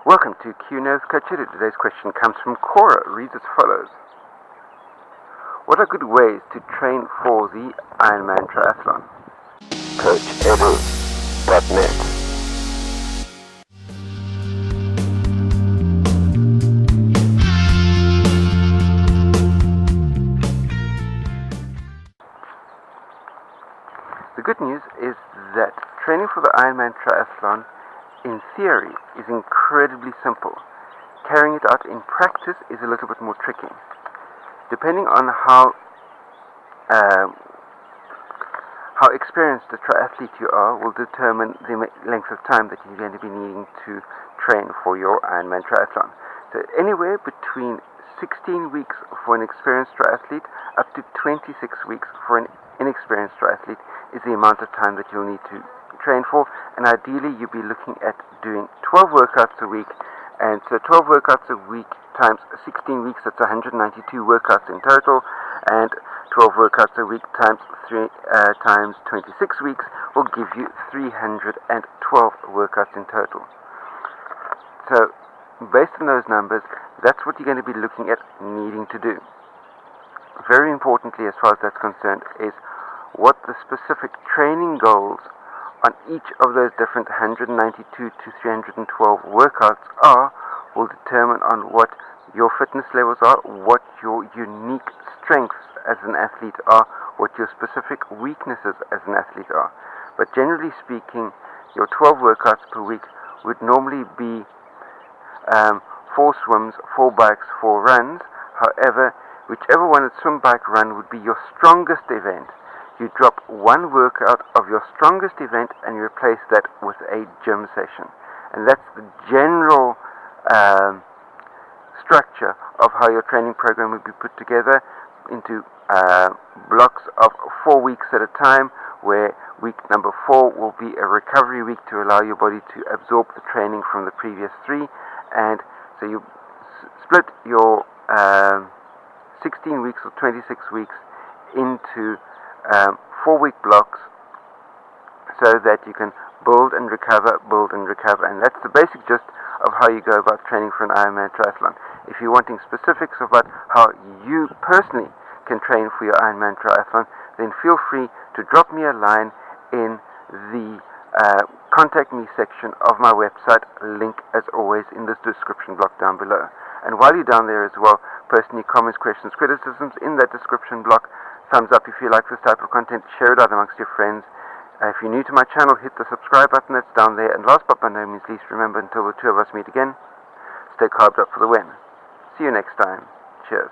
Welcome to Q Knows Coach Edu. Today's question comes from Cora. Reads as follows. What are good ways to train for the Ironman triathlon? CoachEdu.net. The good news is that training for the Ironman triathlon in theory is incredibly simple. Carrying it out in practice is a little bit more tricky. Depending on how experienced a triathlete you are will determine the length of time that you're going to be needing to train for your Ironman triathlon. So anywhere between 16 weeks for an experienced triathlete up to 26 weeks for an inexperienced triathlete is the amount of time that you'll need to train for, and ideally you'll be looking at doing 12 workouts a week, and so 12 workouts a week times 16 weeks, that's 192 workouts in total, and 12 workouts a week times 26 weeks will give you 312 workouts in total. So based on those numbers, that's what you're going to be looking at needing to do. Very importantly, as far as that's concerned, is what the specific training goals on each of those different 192 to 312 workouts are will determine on what your fitness levels are, what your unique strengths as an athlete are, what your specific weaknesses as an athlete are. But generally speaking, your 12 workouts per week would normally be 4 swims, 4 bikes, 4 runs. However, whichever one, swim, bike, run, would be your strongest event. You drop one workout of your strongest event and you replace that with a gym session. And that's the general structure of how your training program would be put together into blocks of 4 weeks at a time, where week number 4 will be a recovery week to allow your body to absorb the training from the previous 3. And so you split your 16 weeks or 26 weeks into 4-week blocks so that you can build and recover, and that's the basic gist of how you go about training for an Ironman triathlon. If you're wanting specifics about how you personally can train for your Ironman triathlon, then feel free to drop me a line in the contact me section of my website, link as always in this description block down below. And while you're down there as well, post any comments, questions, criticisms in that description block. Thumbs up if you like this type of content, share it out amongst your friends. If you're new to my channel, hit the subscribe button that's down there. And last but by no means least, remember, until the two of us meet again, stay carved up for the win. See you next time. Cheers.